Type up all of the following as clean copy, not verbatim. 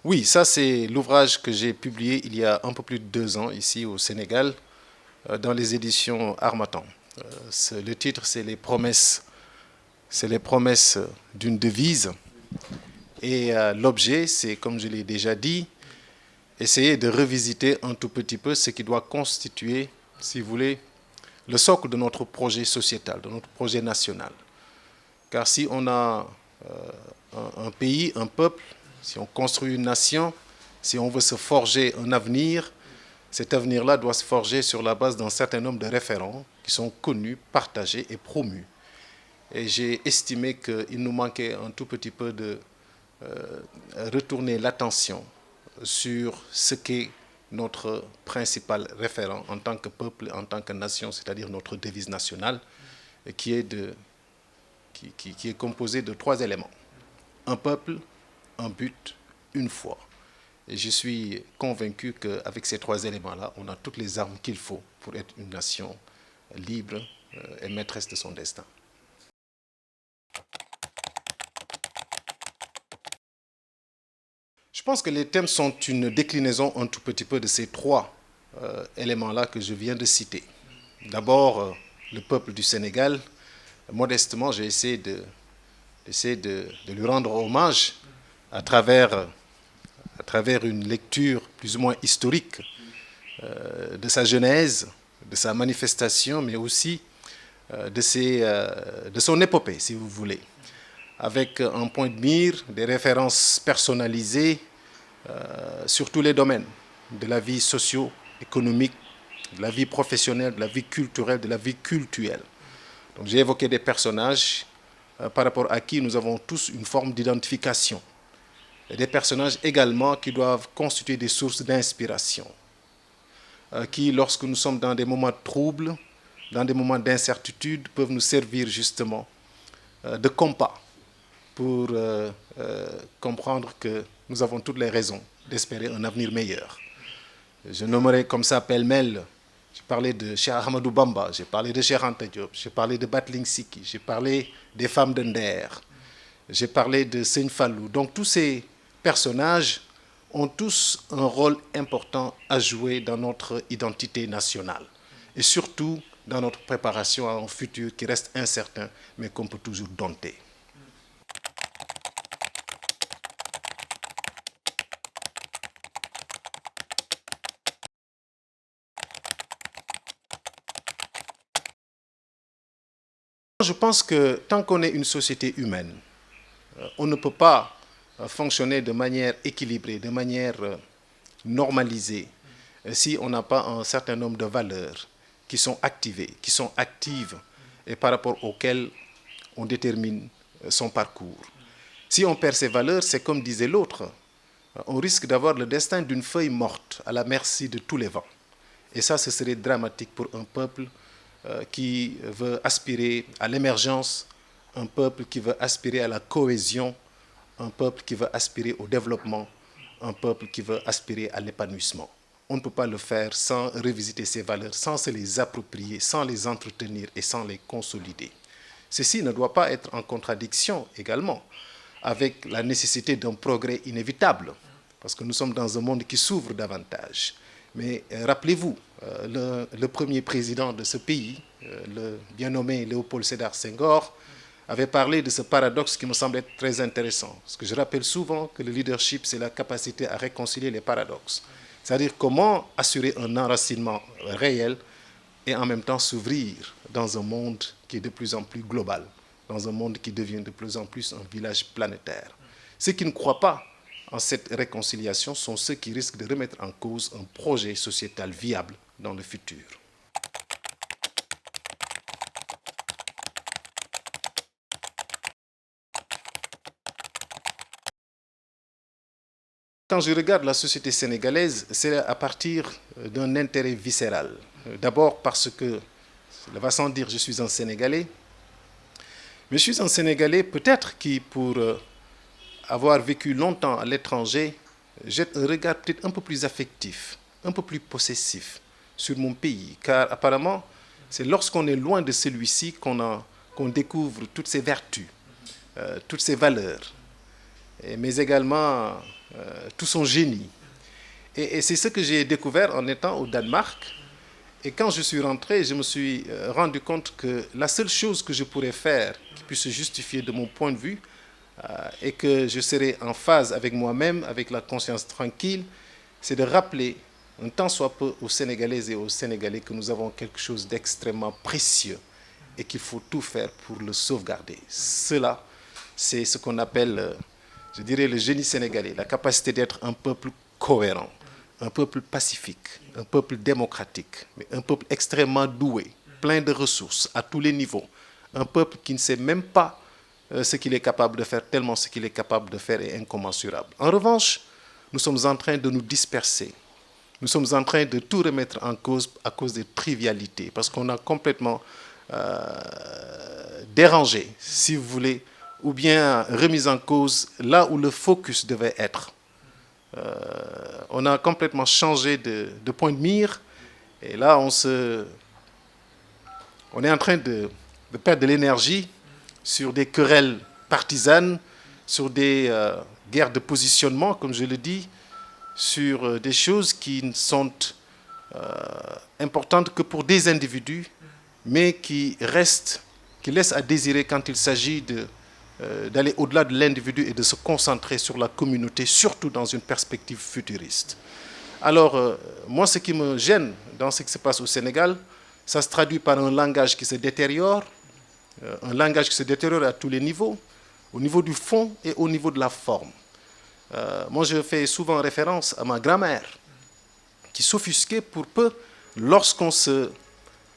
Oui, ça c'est l'ouvrage que j'ai publié il y a un peu plus de 2 ans ici au Sénégal, dans les éditions Harmattan. Le titre c'est les promesses d'une devise. Et l'objet, c'est, comme je l'ai déjà dit, essayer de revisiter un tout petit peu ce qui doit constituer, si vous voulez, le socle de notre projet sociétal, de notre projet national. Car si on a un pays, un peuple, si on construit une nation, si on veut se forger un avenir, cet avenir-là doit se forger sur la base d'un certain nombre de référents qui sont connus, partagés et promus. Et j'ai estimé qu'il nous manquait un tout petit peu de retourner l'attention sur ce qu'est notre principal référent en tant que peuple, en tant que nation, c'est-à-dire notre devise nationale, qui est, qui est composée de 3 éléments. Un peuple, un but, une foi. Et je suis convaincu qu'avec ces 3 éléments-là, on a toutes les armes qu'il faut pour être une nation libre et maîtresse de son destin. Je pense que les thèmes sont une déclinaison un tout petit peu de ces 3 éléments-là que je viens de citer. D'abord, le peuple du Sénégal. Modestement, j'ai essayé de lui rendre hommage à travers une lecture plus ou moins historique de sa genèse, de sa manifestation, mais aussi de son épopée, si vous voulez, avec un point de mire, des références personnalisées sur tous les domaines de la vie socio-économique, de la vie professionnelle, de la vie culturelle, de la vie cultuelle. Donc j'ai évoqué des personnages par rapport à qui nous avons tous une forme d'identification. Et des personnages également qui doivent constituer des sources d'inspiration, qui, lorsque nous sommes dans des moments de troubles, dans des moments d'incertitude, peuvent nous servir justement de compas pour comprendre que nous avons toutes les raisons d'espérer un avenir meilleur. Je nommerai comme ça pêle-mêle. J'ai parlé de Cheikh Ahmadou Bamba, j'ai parlé de Cheikh Anta Diop, j'ai parlé de Battling Siki, j'ai parlé des femmes de Nder, j'ai parlé de Seigne Fallou. Donc tous ces personnages ont tous un rôle important à jouer dans notre identité nationale et surtout dans notre préparation à un futur qui reste incertain mais qu'on peut toujours dompter. Je pense que tant qu'on est une société humaine, on ne peut pas fonctionner de manière équilibrée, de manière normalisée, si on n'a pas un certain nombre de valeurs qui sont activées, qui sont actives et par rapport auxquelles on détermine son parcours. Si on perd ces valeurs, c'est comme disait l'autre, on risque d'avoir le destin d'une feuille morte à la merci de tous les vents. Et ça, ce serait dramatique pour un peuple qui veut aspirer à l'émergence, un peuple qui veut aspirer à la cohésion, un peuple qui veut aspirer au développement, un peuple qui veut aspirer à l'épanouissement. On ne peut pas le faire sans revisiter ces valeurs, sans se les approprier, sans les entretenir et sans les consolider. Ceci ne doit pas être en contradiction également avec la nécessité d'un progrès inévitable, parce que nous sommes dans un monde qui s'ouvre davantage. Mais rappelez-vous, le premier président de ce pays, le bien nommé Léopold Sédar Senghor, avait parlé de ce paradoxe qui me semble être très intéressant. Parce que je rappelle souvent que le leadership, c'est la capacité à réconcilier les paradoxes. C'est-à-dire comment assurer un enracinement réel et en même temps s'ouvrir dans un monde qui est de plus en plus global, dans un monde qui devient de plus en plus un village planétaire. Ceux qui ne croient pas en cette réconciliation sont ceux qui risquent de remettre en cause un projet sociétal viable dans le futur. Quand je regarde la société sénégalaise, c'est à partir d'un intérêt viscéral. D'abord parce que, cela va sans dire, je suis un Sénégalais, mais je suis un Sénégalais peut-être qui, pour avoir vécu longtemps à l'étranger, jette un regard peut-être un peu plus affectif, un peu plus possessif sur mon pays. Car apparemment, c'est lorsqu'on est loin de celui-ci qu'on découvre toutes ses vertus, toutes ses valeurs, mais également tout son génie. Et c'est ce que j'ai découvert en étant au Danemark. Et quand je suis rentré, je me suis rendu compte que la seule chose que je pourrais faire qui puisse se justifier de mon point de vue et que je serai en phase avec moi-même, avec la conscience tranquille, c'est de rappeler un tant soit peu aux Sénégalaises et aux Sénégalais que nous avons quelque chose d'extrêmement précieux et qu'il faut tout faire pour le sauvegarder. Cela, c'est ce qu'on appelle, je dirais, le génie sénégalais, la capacité d'être un peuple cohérent, un peuple pacifique, un peuple démocratique, mais un peuple extrêmement doué, plein de ressources à tous les niveaux, un peuple qui ne sait même pas ce qu'il est capable de faire, tellement ce qu'il est capable de faire est incommensurable. En revanche, nous sommes en train de nous disperser. Nous sommes en train de tout remettre en cause à cause des trivialités, parce qu'on a complètement dérangé, si vous voulez, ou bien remis en cause là où le focus devait être. On a complètement changé de point de mire, et là on est en train de perdre de l'énergie sur des querelles partisanes, sur des guerres de positionnement, comme je le dis, sur des choses qui ne sont importantes que pour des individus, mais qui laissent à désirer quand il s'agit d'aller au-delà de l'individu et de se concentrer sur la communauté, surtout dans une perspective futuriste. Alors, moi, ce qui me gêne dans ce qui se passe au Sénégal, ça se traduit par un langage qui se détériore, à tous les niveaux, au niveau du fond et au niveau de la forme. Moi, je fais souvent référence à ma grand-mère, qui s'offusquait pour peu lorsqu'on se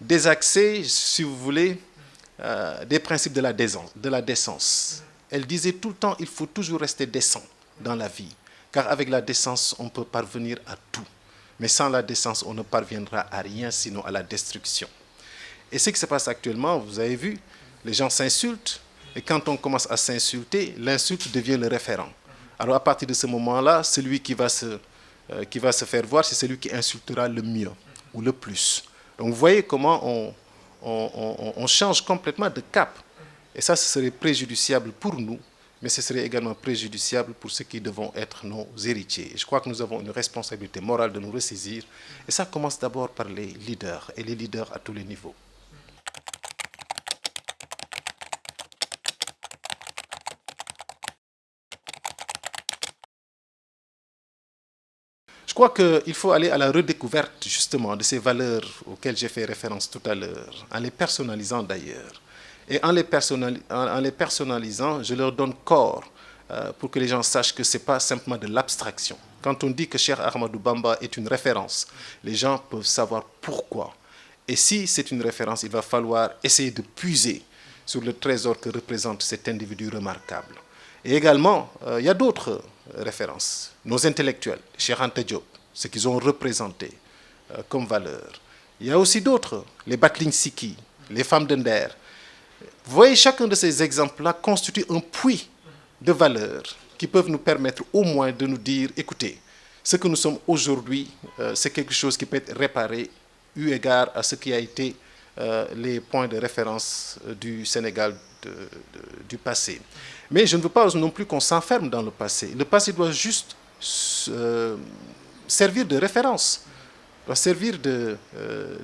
désaxait, si vous voulez, des principes de la décence. Elle disait tout le temps, il faut toujours rester décent dans la vie, car avec la décence, on peut parvenir à tout. Mais sans la décence, on ne parviendra à rien, sinon à la destruction. Et ce qui se passe actuellement, vous avez vu, les gens s'insultent, et quand on commence à s'insulter, l'insulte devient le référent. Alors à partir de ce moment-là, celui qui va se faire voir, c'est celui qui insultera le mieux ou le plus. Donc vous voyez comment on change complètement de cap. Et ça, ce serait préjudiciable pour nous, mais ce serait également préjudiciable pour ceux qui devront être nos héritiers. Et je crois que nous avons une responsabilité morale de nous ressaisir. Et ça commence d'abord par les leaders, et les leaders à tous les niveaux. Je crois qu'il faut aller à la redécouverte justement de ces valeurs auxquelles j'ai fait référence tout à l'heure, en les personnalisant d'ailleurs. Et en les personnalisant, je leur donne corps pour que les gens sachent que ce n'est pas simplement de l'abstraction. Quand on dit que Cheikh Ahmadou Bamba est une référence, les gens peuvent savoir pourquoi. Et si c'est une référence, il va falloir essayer de puiser sur le trésor que représente cet individu remarquable. Et également, il y a d'autres références. Nos intellectuels, Cheikh Anta Diop, ce qu'ils ont représenté comme valeur. Il y a aussi d'autres, les Battling Siki, les femmes de Nder. Vous voyez, chacun de ces exemples-là constitue un puits de valeurs qui peuvent nous permettre au moins de nous dire, écoutez, ce que nous sommes aujourd'hui, c'est quelque chose qui peut être réparé eu égard à ce qui a été les points de référence du Sénégal du passé. Mais je ne veux pas non plus qu'on s'enferme dans le passé. Le passé doit juste servir de référence, doit servir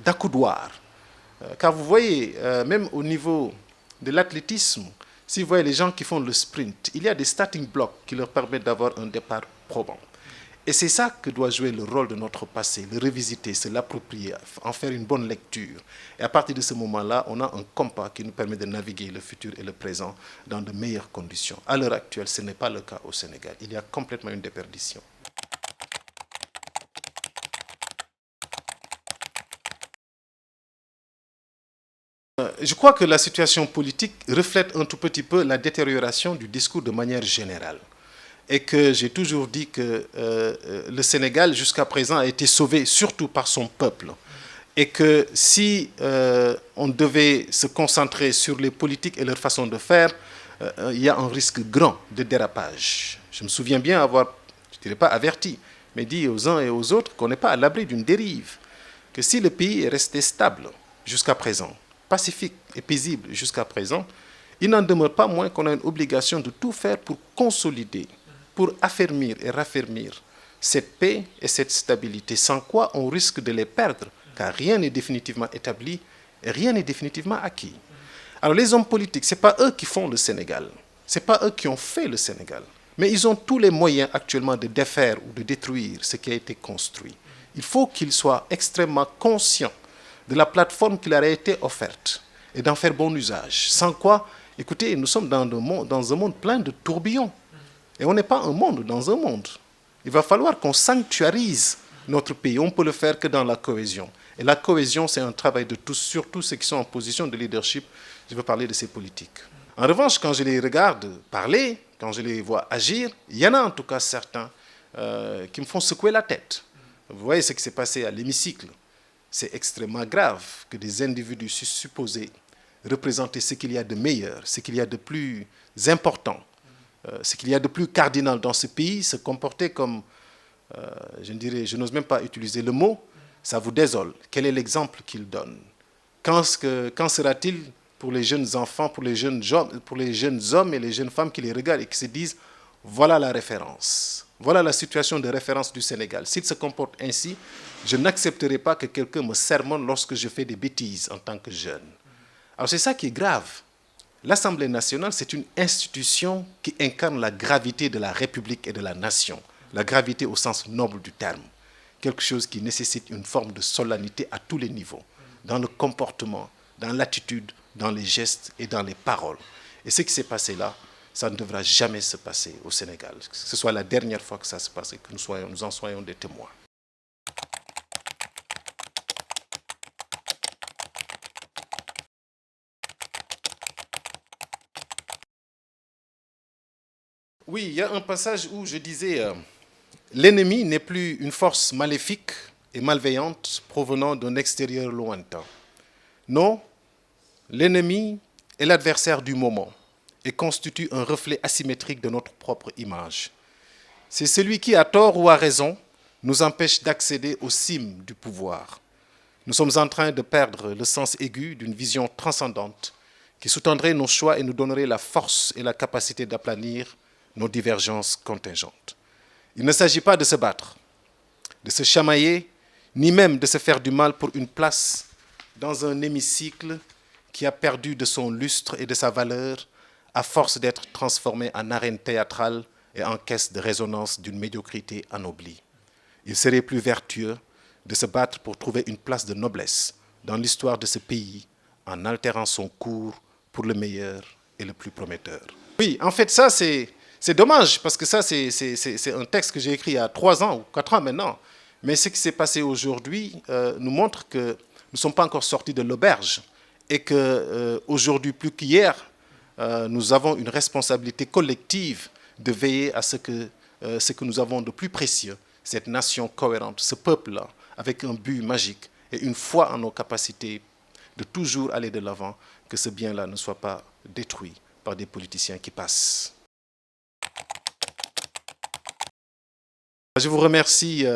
d'accoudoir. Car vous voyez, même au niveau de l'athlétisme, si vous voyez les gens qui font le sprint, il y a des starting blocks qui leur permettent d'avoir un départ probant. Et c'est ça que doit jouer le rôle de notre passé, le revisiter, se l'approprier, en faire une bonne lecture. Et à partir de ce moment-là, on a un compas qui nous permet de naviguer le futur et le présent dans de meilleures conditions. À l'heure actuelle, ce n'est pas le cas au Sénégal. Il y a complètement une déperdition. Je crois que la situation politique reflète un tout petit peu la détérioration du discours de manière générale. Et que j'ai toujours dit que le Sénégal, jusqu'à présent, a été sauvé surtout par son peuple. Et que si on devait se concentrer sur les politiques et leur façon de faire, il y a un risque grand de dérapage. Je me souviens bien avoir, je ne dirais pas averti, mais dit aux uns et aux autres qu'on n'est pas à l'abri d'une dérive. Que si le pays est resté stable jusqu'à présent, pacifique et paisible jusqu'à présent, il n'en demeure pas moins qu'on a une obligation de tout faire pour consolider pour affermir et raffermir cette paix et cette stabilité, sans quoi on risque de les perdre, car rien n'est définitivement établi et rien n'est définitivement acquis. Alors les hommes politiques, ce n'est pas eux qui font le Sénégal, ce n'est pas eux qui ont fait le Sénégal, mais ils ont tous les moyens actuellement de défaire ou de détruire ce qui a été construit. Il faut qu'ils soient extrêmement conscients de la plateforme qui leur a été offerte et d'en faire bon usage. Sans quoi, écoutez, nous sommes dans un monde plein de tourbillons. Et on n'est pas un monde dans un monde. Il va falloir qu'on sanctuarise notre pays. On ne peut le faire que dans la cohésion. Et la cohésion, c'est un travail de tous, surtout ceux qui sont en position de leadership. Je veux parler de ces politiques. En revanche, quand je les regarde parler, quand je les vois agir, il y en a en tout cas certains qui me font secouer la tête. Vous voyez ce qui s'est passé à l'hémicycle. C'est extrêmement grave que des individus supposés représenter ce qu'il y a de meilleur, ce qu'il y a de plus important, ce qu'il y a de plus cardinal dans ce pays, se comporter comme, je n'ose même pas utiliser le mot, ça vous désole. Quel est l'exemple qu'il donne? Quand sera-t-il pour les jeunes enfants, pour les jeunes hommes et les jeunes femmes qui les regardent et qui se disent « voilà la référence ». Voilà la situation de référence du Sénégal. S'il se comporte ainsi, je n'accepterai pas que quelqu'un me sermonne lorsque je fais des bêtises en tant que jeune. Alors c'est ça qui est grave. L'Assemblée nationale, c'est une institution qui incarne la gravité de la République et de la nation. La gravité au sens noble du terme. Quelque chose qui nécessite une forme de solennité à tous les niveaux. Dans le comportement, dans l'attitude, dans les gestes et dans les paroles. Et ce qui s'est passé là, ça ne devra jamais se passer au Sénégal. Que ce soit la dernière fois que ça se passe et que nous en soyons des témoins. Oui, il y a un passage où je disais l'ennemi n'est plus une force maléfique et malveillante provenant d'un extérieur lointain. Non, l'ennemi est l'adversaire du moment et constitue un reflet asymétrique de notre propre image. C'est celui qui, à tort ou à raison, nous empêche d'accéder aux cimes du pouvoir. Nous sommes en train de perdre le sens aigu d'une vision transcendante qui sous-tendrait nos choix et nous donnerait la force et la capacité d'aplanir nos divergences contingentes. Il ne s'agit pas de se battre, de se chamailler, ni même de se faire du mal pour une place dans un hémicycle qui a perdu de son lustre et de sa valeur à force d'être transformé en arène théâtrale et en caisse de résonance d'une médiocrité anoblie. Il serait plus vertueux de se battre pour trouver une place de noblesse dans l'histoire de ce pays en altérant son cours pour le meilleur et le plus prometteur. Oui, en fait, ça, c'est dommage, parce que ça, c'est un texte que j'ai écrit il y a 3 ans ou 4 ans maintenant. Mais ce qui s'est passé aujourd'hui nous montre que nous ne sommes pas encore sortis de l'auberge et qu'aujourd'hui, plus qu'hier, nous avons une responsabilité collective de veiller à ce que nous avons de plus précieux, cette nation cohérente, ce peuple-là, avec un but magique et une foi en nos capacités de toujours aller de l'avant, que ce bien-là ne soit pas détruit par des politiciens qui passent. Je vous remercie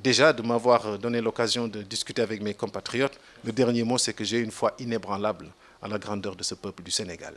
déjà de m'avoir donné l'occasion de discuter avec mes compatriotes. Le dernier mot, c'est que j'ai une foi inébranlable à la grandeur de ce peuple du Sénégal.